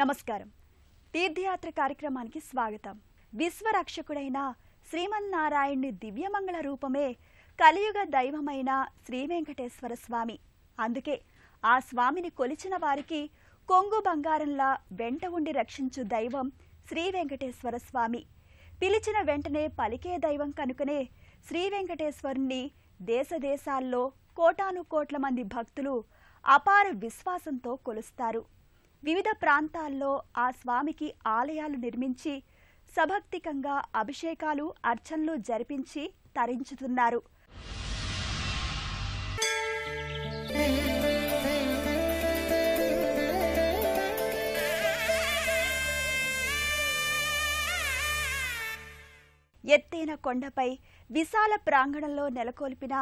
నమస్కారం. తీర్థయాత్ర కార్యక్రమానికి స్వాగతం. విశ్వరక్షకుడైన శ్రీమన్నారాయణుని దివ్యమంగళ రూపమే కలియుగ దైవమైన శ్రీ వెంకటేశ్వర స్వామి. అందుకే ఆ స్వామిని కొలిచిన వారికి కొంగు బంగారంలా వెంట ఉండి రక్షించు దైవం శ్రీ వెంకటేశ్వర స్వామి. పిలిచిన వెంటనే పలికే దైవం కనుకనే శ్రీ వెంకటేశ్వరుణ్ణి దేశదేశాల్లో కోటాను కోట్ల మంది భక్తులు అపార విశ్వాసంతో కొలుస్తారు. వివిధ ప్రాంతాల్లో ఆ స్వామికి ఆలయాలు నిర్మించి సభక్తికంగా అభిషేకాలు అర్చనలు జరిపించి తరించుతున్నారు. ఎత్తైన కొండపై విశాల ప్రాంగణంలో నెలకొల్పిన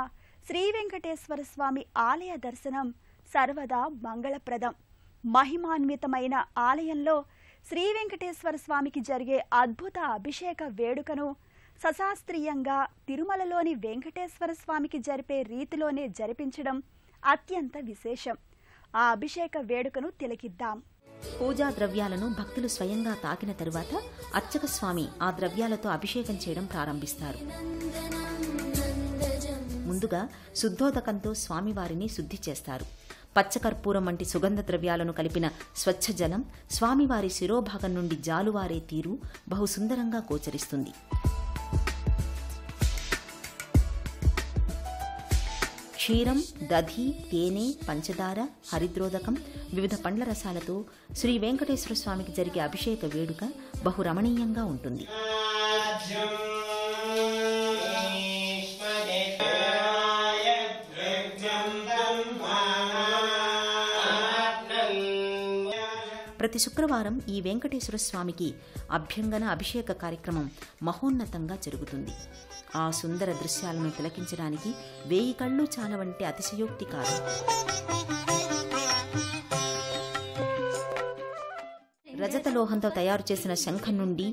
శ్రీ వెంకటేశ్వర స్వామి ఆలయ దర్శనం సర్వదా మంగళప్రదం. మహిమాన్వితమైన ఆలయంలో శ్రీ వెంకటేశ్వర స్వామికి జరిగే అద్భుత అభిషేక వేడుకను సశాస్త్రీయంగా తిరుమలలోని వెంకటేశ్వర స్వామికి జరిపే రీతిలోనే జరిపించడం అత్యంత విశేషం. ఆ అభిషేక వేడుకను తిలకిద్దాం. పూజా ద్రవ్యాలను భక్తులు స్వయంగా తాకిన తరువాత అర్చక స్వామి ఆ ద్రవ్యాలతో అభిషేకం చేయడం ప్రారంభిస్తారు. ముందుగా శుద్ధోదకంతో స్వామివారిని శుద్ధి చేస్తారు. పచ్చకర్పూరం వంటి సుగంధ ద్రవ్యాలను కలిపిన స్వచ్ఛ జలం స్వామివారి శిరోభాగం నుండి జాలువారే తీరు బహుసుందరంగా గోచరిస్తుంది. క్షీరం, దధి, తేనె, పంచదార, హరిద్రోదకం, వివిధ పండ్ల రసాలతో శ్రీ వెంకటేశ్వర స్వామికి జరిగే అభిషేక వేడుక బహురమణీయంగా ఉంటుంది. ప్రతి శుక్రవారం ఈ వెంకటేశ్వర స్వామికి అభ్యంగన అభిషేక కార్యక్రమం మహోన్నతంగా జరుగుతుంది. ఆ సుందర దృశ్యాలను తిలకించడానికి 1000 కళ్ళు చాలవంటే అతిశయోక్తి కాదు. రజతలోహంతో తయారు చేసిన శంఖం నుండి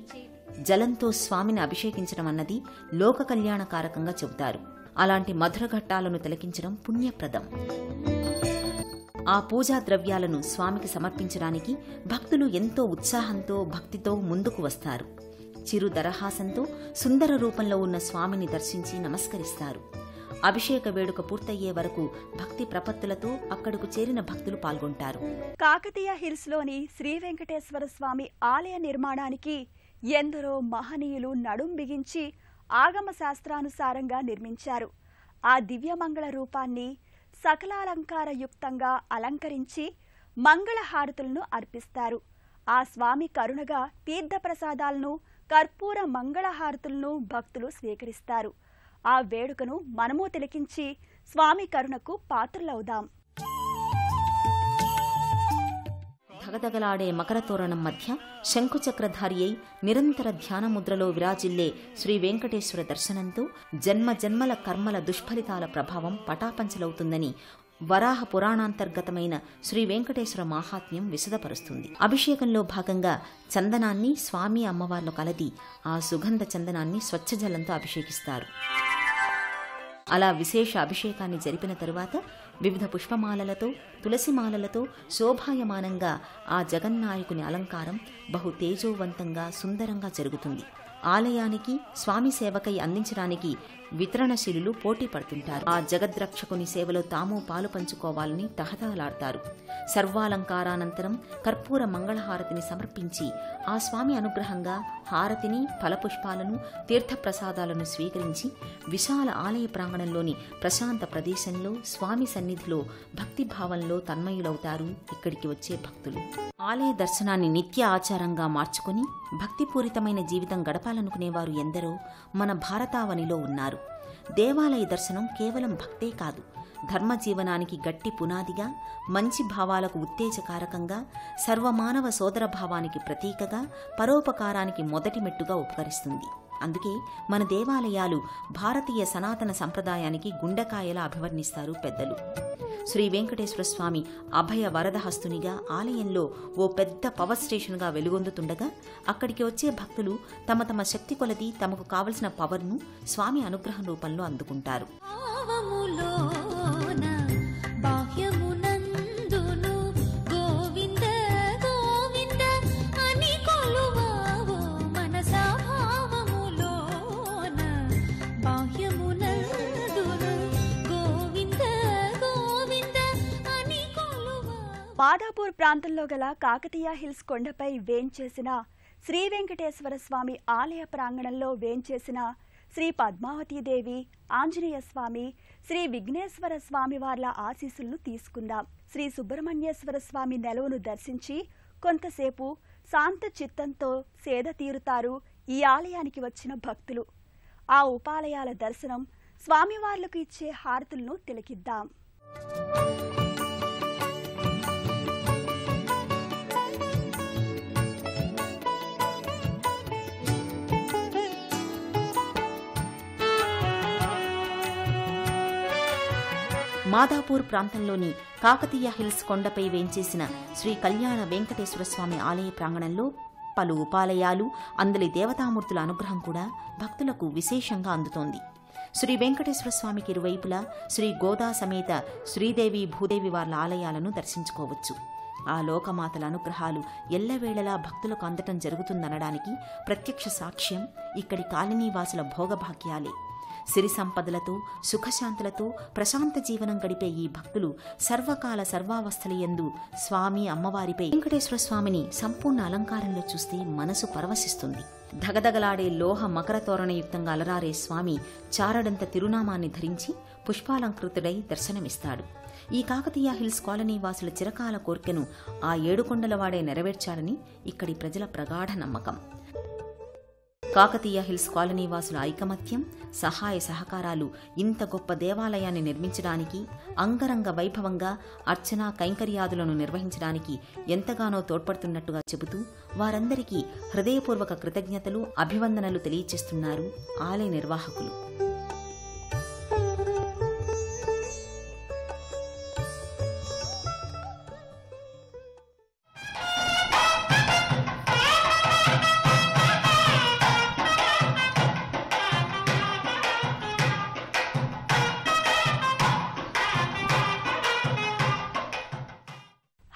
జలంతో స్వామిని అభిషేకించడం అన్నది లోక కళ్యాణకారకంగా చెబుతారు. అలాంటి మధుర ఘట్టాలను తిలకించడం పుణ్యప్రదం. ఆ పూజా ద్రవ్యాలను స్వామికి సమర్పించడానికి భక్తులు ఎంతో ఉత్సాహంతో భక్తితో ముందుకు వస్తారు. చిరు దరహాసంతో సుందర రూపంలో ఉన్న స్వామిని దర్శించి నమస్కరిస్తారు. అభిషేక వేడుక పూర్తయ్యే వరకు భక్తి ప్రపత్తులతో అక్కడకు చేరిన భక్తులు పాల్గొంటారు. కాకతీయ హిల్స్ లోని శ్రీ వెంకటేశ్వర స్వామి ఆలయ నిర్మాణానికి ఎందరో మహనీయులు నడుం బిగించి ఆగమ శాస్త్రానుసారంగా నిర్మించారు. ఆ దివ్యమంగళ రూపాన్ని సకలాలంకారయుక్తంగా అలంకరించి మంగళహారతులను అర్పిస్తారు. ఆ స్వామి కరుణగా తీర్థప్రసాదాలను, కర్పూర మంగళహారతులను భక్తులు స్వీకరిస్తారు. ఆ వేడుకను మనము తిలకించి స్వామి కరుణకు పాత్రులవుదాం. ధగధగలాడే మకర తోరణం మధ్య శంకుచక్రధారి అయి నిరంతర ధ్యానముద్రలో విరాజిల్లే శ్రీ వెంకటేశ్వర దర్శనంతో జన్మ జన్మల కర్మల దుష్ఫలితాల ప్రభావం పటాపంచలవుతుందని వరాహ పురాణాంతర్గతమైన శ్రీ వెంకటేశ్వర మాహాత్మ్యం విశదపరుస్తుంది. అభిషేకంలో భాగంగా చందనాన్ని స్వామి అమ్మవార్లు కలది ఆ సుగంధ చందనాన్ని స్వచ్ఛ జలంతో అభిషేకిస్తారు. అలా విశేష అభిషేకాన్ని జరిపిన తరువాత వివిధ పుష్పమాలలతో, తులసిమాలలతో శోభాయమానంగా ఆ జగన్నాయకుని అలంకారం బహు తేజోవంతంగా సుందరంగా జరుగుతుంది. ఆలయానికి స్వామి సేవకై అందించడానికి వితరణశీలులు పోటీ పడుతుంటారు. ఆ జగద్రక్షకుని సేవలో తాము పాలు పంచుకోవాలని తహతహలాడతారు. సర్వాలంకారానంతరం కర్పూర మంగళహారతిని సమర్పించి ఆ స్వామి అనుగ్రహంగా హారతిని, ఫలపుష్పాలను, తీర్థప్రసాదాలను స్వీకరించి విశాల ఆలయ ప్రాంగణంలోని ప్రశాంత ప్రదేశంలో స్వామి సన్నిధిలో భక్తిభావంలో తన్మయులవుతారు ఇక్కడికి వచ్చే భక్తులు. ఆలయ దర్శనాన్ని నిత్య ఆచారంగా మార్చుకుని భక్తిపూరితమైన జీవితం గడపాలనుకునేవారు ఎందరో మన భారతావనిలో ఉన్నారు. దేవాలయ దర్శనం కేవలం భక్తే కాదు, ధర్మజీవనానికి గట్టి పునాదిగా, మంచి భావాలకు ఉత్తేజకారకంగా, సర్వమానవ సోదర భావానికి ప్రతీకగా, పరోపకారానికి మొదటి మెట్టుగా ఉపకరిస్తుంది. అందుకే మన దేవాలయాలు భారతీయ సనాతన సంప్రదాయానికి గుండెకాయలా అభివర్ణిస్తారు పెద్దలు. శ్రీ వెంకటేశ్వర స్వామి అభయ వరదహస్తునిగా ఆలయంలో ఓ పెద్ద పవర్ స్టేషన్గా వెలుగొందుతుండగా అక్కడికి వచ్చే భక్తులు తమ తమ శక్తి కొలది తమకు కావలసిన పవర్ను స్వామి అనుగ్రహం రూపంలో అందుకుంటారు. మాదాపూర్ ప్రాంతంలో గల కాకతీయ హిల్స్ కొండపై వేంచేసిన శ్రీ వెంకటేశ్వర స్వామి ఆలయ ప్రాంగణంలో వేంచేసిన శ్రీ పద్మావతీదేవి, ఆంజనేయ స్వామి, శ్రీ విఘ్నేశ్వర స్వామి వార్ల ఆశీస్సులను తీసుకుందాం. శ్రీ సుబ్రహ్మణ్యేశ్వర స్వామి నెలవును దర్శించి కొంతసేపు శాంత చిత్తంతో సేద తీరుతారు ఈ ఆలయానికి వచ్చిన భక్తులు. ఆ ఉపాలయాల దర్శనం, స్వామివార్లకు ఇచ్చే హారతులను తిలకిద్దాం. మాదాపూర్ ప్రాంతంలోని కాకతీయ హిల్స్ కొండపై వేంచేసిన శ్రీ కళ్యాణ వెంకటేశ్వర స్వామి ఆలయ ప్రాంగణంలో పలు ఉపాలయాలు, అందలి దేవతామూర్తుల అనుగ్రహం కూడా భక్తులకు విశేషంగా అందుతోంది. శ్రీ వెంకటేశ్వర స్వామికి ఇరువైపులా శ్రీ గోదా సమేత శ్రీదేవి, భూదేవి వార్ల ఆలయాలను దర్శించుకోవచ్చు. ఆ లోకమాతల అనుగ్రహాలు ఎల్లవేళలా భక్తులకు అందటం జరుగుతుందనడానికి ప్రత్యక్ష సాక్ష్యం ఇక్కడి కాలనీవాసుల భోగభాగ్యాలే. సిరి సంపదలతో, సుఖశాంతులతో ప్రశాంత జీవనం గడిపే ఈ భక్తులు సర్వకాల సర్వావస్థలయందు స్వామి, అమ్మవారిపై వెంకటేశ్వర స్వామిని సంపూర్ణ అలంకారంలో చూస్తే మనసు పరవశిస్తుంది. ధగధగలాడే లోహ మకర తోరణయుక్తంగా అలరారే స్వామి చారడంత తిరునామాన్ని ధరించి పుష్పాలంకృతుడై దర్శనమిస్తాడు. ఈ కాకతీయ హిల్స్ కాలనీ వాసుల చిరకాల కోర్కెను ఆ ఏడుకొండలవాడే నెరవేర్చాలని ఇక్కడి ప్రజల ప్రగాఢ నమ్మకం. కాకతీయ హిల్స్ కాలనీ వాసుల ఐకమత్యం, సహాయ సహకారాలు ఇంత గొప్ప దేవాలయాన్ని నిర్మించడానికి, అంగరంగ వైభవంగా అర్చనా కైంకర్యాదులను నిర్వహించడానికి ఎంతగానో తోడ్పడుతున్నట్టుగా చెబుతూ వారందరికీ హృదయపూర్వక కృతజ్ఞతలు, అభివందనలు తెలియచేస్తున్నారు ఆలయ నిర్వాహకులు.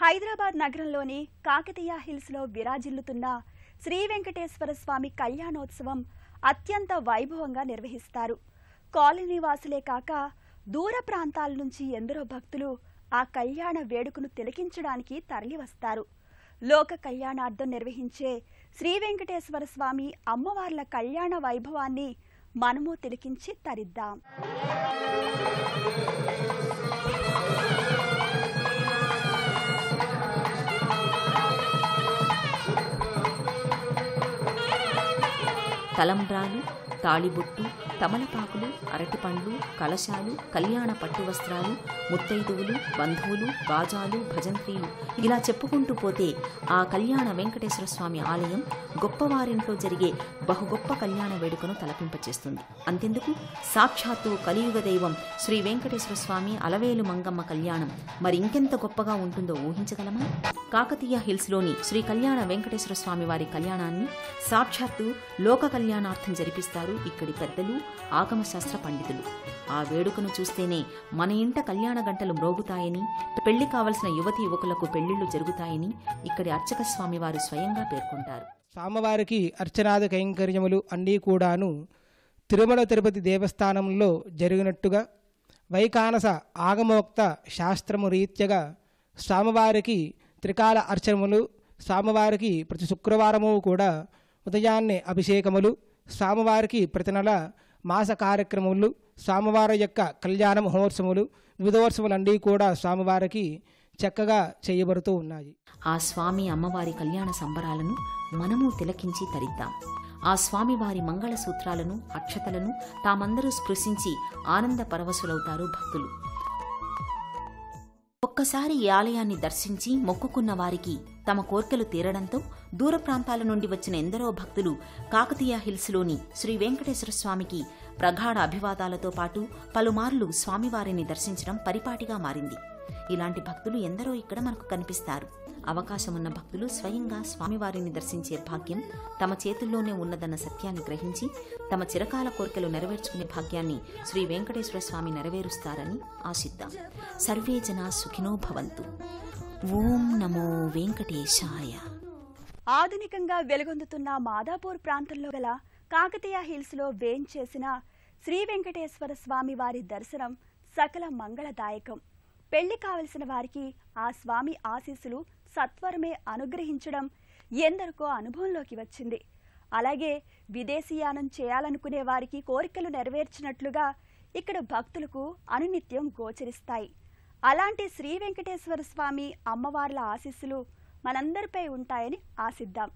హైదరాబాద్ నగరంలోని కాకతీయ హిల్స్ లో విరాజిల్లుతున్న శ్రీ వెంకటేశ్వర స్వామి కళ్యాణోత్సవం అత్యంత వైభవంగా నిర్వహిస్తారు. కాలనీ వాసులే కాక దూర ప్రాంతాల నుంచి ఎందరో భక్తులు ఆ కళ్యాణ వేడుకను తిలకించడానికి తరలివస్తారు. లోక కళ్యాణార్థం నిర్వహించే శ్రీ వెంకటేశ్వర స్వామి, అమ్మవార్ల కళ్యాణ వైభవాన్ని మనము తిలకించి తరిద్దాం. తలంబ్రాలు, తాళిబొట్టు, తమలపాకులు, అరటిపండ్లు, కలశాలు, కళ్యాణ పట్టు వస్త్రాలు, ముత్తైదువులు, బంధువులు, బాజాలు, భజంత్రీలు ఇలా చెప్పుకుంటూ పోతే ఆ కళ్యాణ వెంకటేశ్వర స్వామి ఆలయం గొప్పవారింట్లో జరిగే బహుగొప్ప కళ్యాణ వేడుకను తలపింపచేస్తుంది. అంతెందుకు, సాక్షాత్తు కలియుగ దైవం శ్రీ వెంకటేశ్వర స్వామి అలవేలు మంగమ్మ కళ్యాణం మరింకెంత గొప్పగా ఉంటుందో ఊహించగలమా? కాకతీయ హిల్స్లోని శ్రీ కళ్యాణ వెంకటేశ్వర స్వామి వారి కళ్యాణాన్ని సాక్షాత్తు లోక కళ్యాణార్థం జరిపిస్తారు ఇక్కడి పెద్దలు, ఆగమశాస్త్ర పండితులు. ఆ వేడుకను చూస్తేనే మన ఇంట కళ్యాణ గంటలు మ్రోగుతాయని, పెళ్లి కావలసిన యువతి యువకులకు పెళ్లిళ్లు జరుగుతాయని ఇక్కడి అర్చక స్వామి వారు స్వయంగా పేర్కొంటారు. స్వామివారికి అర్చనాది కైంకర్యములు అన్నీ కూడాను తిరుమల తిరుపతి దేవస్థానంలో జరిగినట్టుగా వైకానస ఆగమోక్త శాస్త్రము రీత్యగా స్వామివారికి త్రికాల అర్చనములు, స్వామివారికి ప్రతి శుక్రవారము కూడా ఉదయాన్నే అభిషేకములు, స్వామివారికి ప్రతి నెల మాస కార్యక్రమములు, స్వామివారి యొక్క కళ్యాణ మహోత్సవములు, వివిధోత్సవాలన్నీ కూడా స్వామివారికి చక్కగా చేయబడుతూ ఉన్నాయి. ఆ స్వామి, అమ్మవారి కళ్యాణ సంబరాలను మనము తిలకించి తరిద్దాం. ఆ స్వామివారి మంగళ సూత్రాలను, అక్షతలను తామందరూ స్పృశించి ఆనంద పరవశులవుతారు భక్తులు. ఒక్కసారి ఈ ఆలయాన్ని దర్శించి మొక్కుకున్న వారికి తమ కోర్కెలు తీరడంతో దూర ప్రాంతాల నుండి వచ్చిన ఎందరో భక్తులు కాకతీయ హిల్స్లోని శ్రీ వెంకటేశ్వర స్వామికి ప్రగాఢ అభివాదాలతో పాటు పలుమార్లు స్వామివారిని దర్శించడం పరిపాటిగా మారింది. ఇలాంటి భక్తులు ఎందరో ఇక్కడ మనకు కనిపిస్తారు. అవకాశమున్న భక్తులు స్వయంగా స్వామివారిని దర్శించే భాగ్యం తమ చేతుల్లోనే ఉన్నదన్న సత్యాన్ని గ్రహించి తమ చిరకాల కోరికలు నెరవేర్చుకునే భాగ్యాన్ని శ్రీ వెంకటేశ్వర స్వామి నెరవేరుస్తారని ఆశిద్దాం. సర్వే జనా సుఖినో భవంతు. ఓం నమో వెంకటేశాయ. ఆధునికంగా వెలుగొందుతున్న మాదాపూర్ ప్రాంతంలో గల కాకతీయ హిల్స్ లో వేంచేసిన శ్రీ వెంకటేశ్వర స్వామి వారి దర్శనం సకల మంగళదాయకం. పెళ్లి కావలసిన వారికి ఆ స్వామి ఆశీస్సులు సత్వరమే అనుగ్రహించడం ఎందరికో అనుభవంలోకి వచ్చింది. అలాగే విదేశీయానం చేయాలనుకునే వారికి కోరికలు నెరవేర్చినట్లుగా ఇక్కడ భక్తులకు అనునిత్యం గోచరిస్తాయి. అలాంటి శ్రీ వెంకటేశ్వర స్వామి అమ్మవార్ల ఆశీస్సులు మనందరిపై ఉంటాయని ఆశిద్దాం.